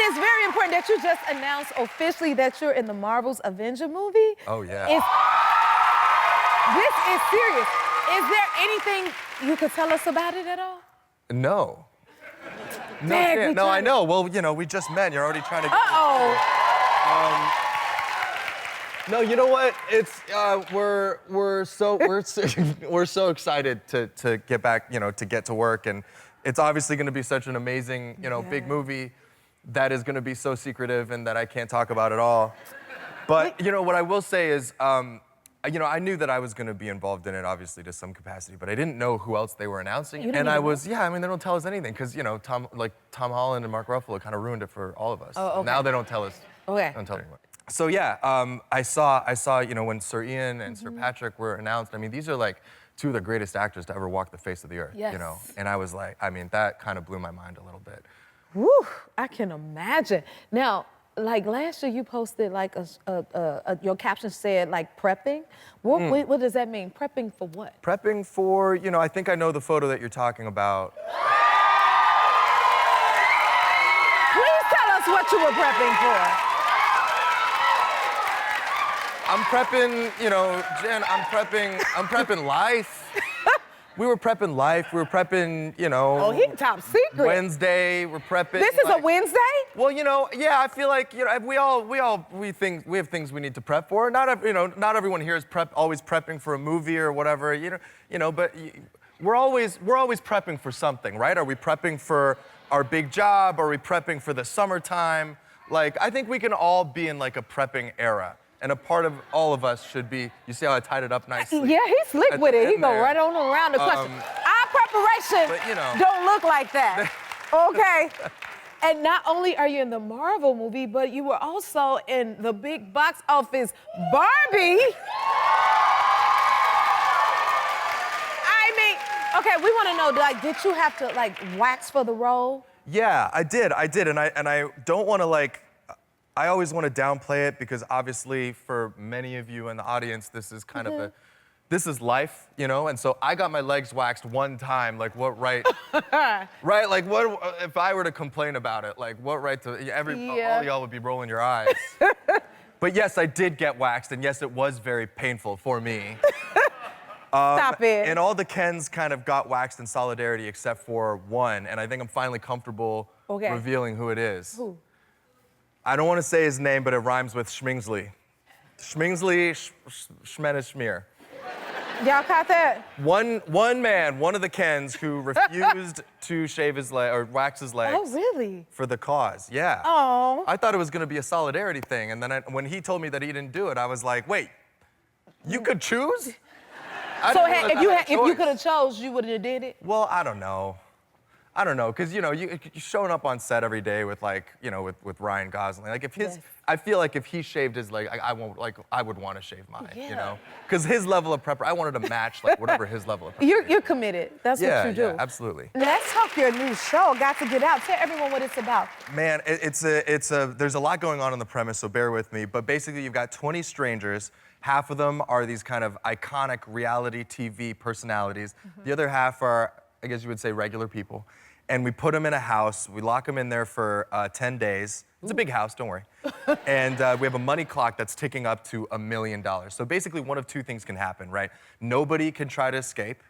is very important that you just announced officially that you're in the Marvel's Avengers movie. Oh, yeah. This is serious. Is there anything you could tell us about it at all? No. No, I know. Well, you know, we just met. You're already trying to get No, you know what? It's we're so excited to get back, you know, to get to work, and it's obviously going to be such an amazing, you know, big movie that is going to be so secretive and that I can't talk about at all. But you know what I will say is, you know, I knew that I was going to be involved in it, obviously, to some capacity, but I didn't know who else they were announcing. And I was, I mean, they don't tell us anything because, you know, Tom Holland and Mark Ruffalo kind of ruined it for all of us. Oh, okay. Now they don't tell us. Okay. Don't tell anyone. So yeah, I saw, you know, when Sir Ian and Sir Patrick were announced. I mean, these are like two of the greatest actors to ever walk the face of the earth. Yes. You know, and I was like, I mean, that kind of blew my mind a little bit. Woo, I can imagine. Now, like last year, you posted like your caption said like prepping. What does that mean? Prepping for what? Prepping for, you know, I think I know the photo that you're talking about. Please tell us what you were prepping for. I'm prepping, you know, Jen, I'm prepping life. We were prepping life. We were prepping, you know. Oh, he top secret. Wednesday, we're prepping. This is a Wednesday? Well, you know, yeah, I feel like, you know, we have things we need to prep for. Not everyone here is always prepping for a movie or whatever, you know, but we're always prepping for something, right? Are we prepping for our big job? Are we prepping for the summertime? Like, I think we can all be in like a prepping era. And a part of all of us should be, you see how I tied it up nicely? Yeah, he's slick with it. He go right on around the question. Our preparation but, you know, don't look like that, okay? And not only are you in the Marvel movie, but you were also in the big box office Barbie. I mean, okay, we want to know, like, did you have to, like, wax for the role? Yeah, I did, and I don't want to, like, I always want to downplay it because obviously for many of you in the audience, this is kind of this is life, you know? And so I got my legs waxed one time, like what right, right? Like what, if I were to complain about it, like what right to, all y'all would be rolling your eyes. But yes, I did get waxed, and yes, it was very painful for me. Stop it. And all the Kens kind of got waxed in solidarity except for one, and I think I'm finally comfortable revealing who it is. Who? I don't want to say his name, but it rhymes with Schmingsley. Schmingsley Schmenishmir. Y'all caught that? One man, one of the Kens who refused to shave his leg or wax his legs. Oh, really? For the cause, yeah. Oh. I thought it was going to be a solidarity thing, and then when he told me that he didn't do it, I was like, wait, you could choose? So if you could have chose, you would have did it? Well, I don't know. Because, you know, you're showing up on set every day with, like, you know, with Ryan Gosling. Like, if his, I feel like if he shaved his leg, I would want to shave mine, you know? Because his level of prep, I wanted to match, like, whatever his level of prep. You're committed. That's what you do. Yeah, absolutely. Let's talk your new show, Got to Get Out. Tell everyone what it's about. Man, there's a lot going on in the premise, so bear with me. But basically, you've got 20 strangers. Half of them are these kind of iconic reality TV personalities. The other half are, I guess you would say, regular people. And we put them in a house. We lock them in there for 10 days. It's a big house, don't worry. And we have a money clock that's ticking up to $1 million. So basically, one of two things can happen, right? Nobody can try to escape,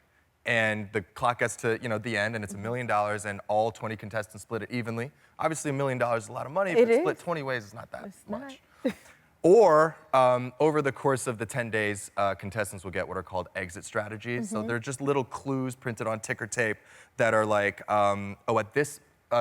and the clock gets to, you know, the end, and it's $1 million, and all 20 contestants split it evenly. Obviously, $1 million is a lot of money, but split 20 ways is not that much. Or, over the course of the 10 days, contestants will get what are called exit strategies. So they're just little clues printed on ticker tape that are like, oh, at this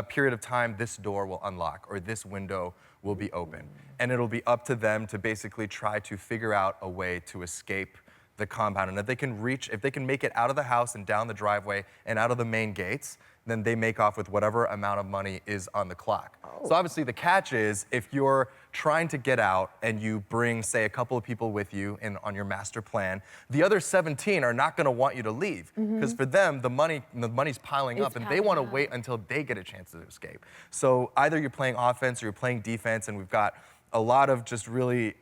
period of time, this door will unlock, or this window will be open. And it'll be up to them to basically try to figure out a way to escape the compound. And if they can make it out of the house and down the driveway and out of the main gates, then they make off with whatever amount of money is on the clock. So obviously the catch is, if you're trying to get out and you bring, say, a couple of people with you on your master plan, the other 17 are not gonna want you to leave. Because for them, the money's piling up, and they wanna wait until they get a chance to escape. So either you're playing offense or you're playing defense, and we've got a lot of just really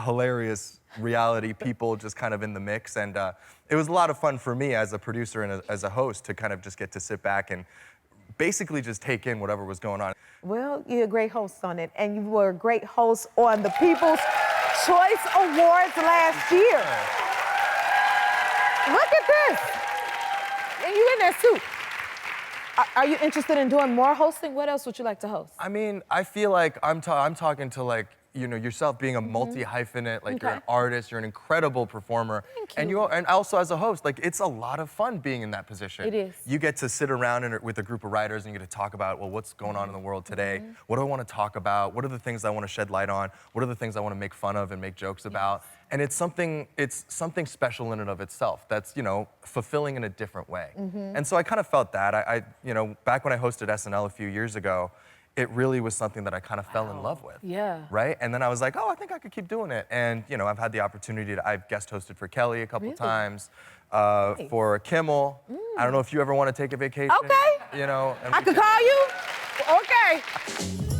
hilarious reality people just kind of in the mix, and it was a lot of fun for me as a producer and as a host to kind of just get to sit back and basically just take in whatever was going on. Well, you're a great host on it, and you were a great host on the People's Choice Awards last year. Look at this. And you in there too. Are you interested in doing more hosting? What else would you like to host? I mean, I feel like I'm talking to like, you know, yourself being a multi-hyphenate, like you're an artist, you're an incredible performer. Thank you. And also as a host, like it's a lot of fun being in that position. It is. You get to sit around with a group of writers and you get to talk about, well, what's going on in the world today? What do I want to talk about? What are the things I want to shed light on? What are the things I want to make fun of and make jokes about? And it's something special in and of itself that's, you know, fulfilling in a different way. And so I kind of felt that. I you know, back when I hosted SNL a few years ago, it really was something that I kind of fell in love with. Yeah. Right? And then I was like, oh, I think I could keep doing it. And, you know, I've had the opportunity I've guest hosted for Kelly a couple times, for Kimmel. I don't know if you ever want to take a vacation. Okay. You know. I could call you? Okay.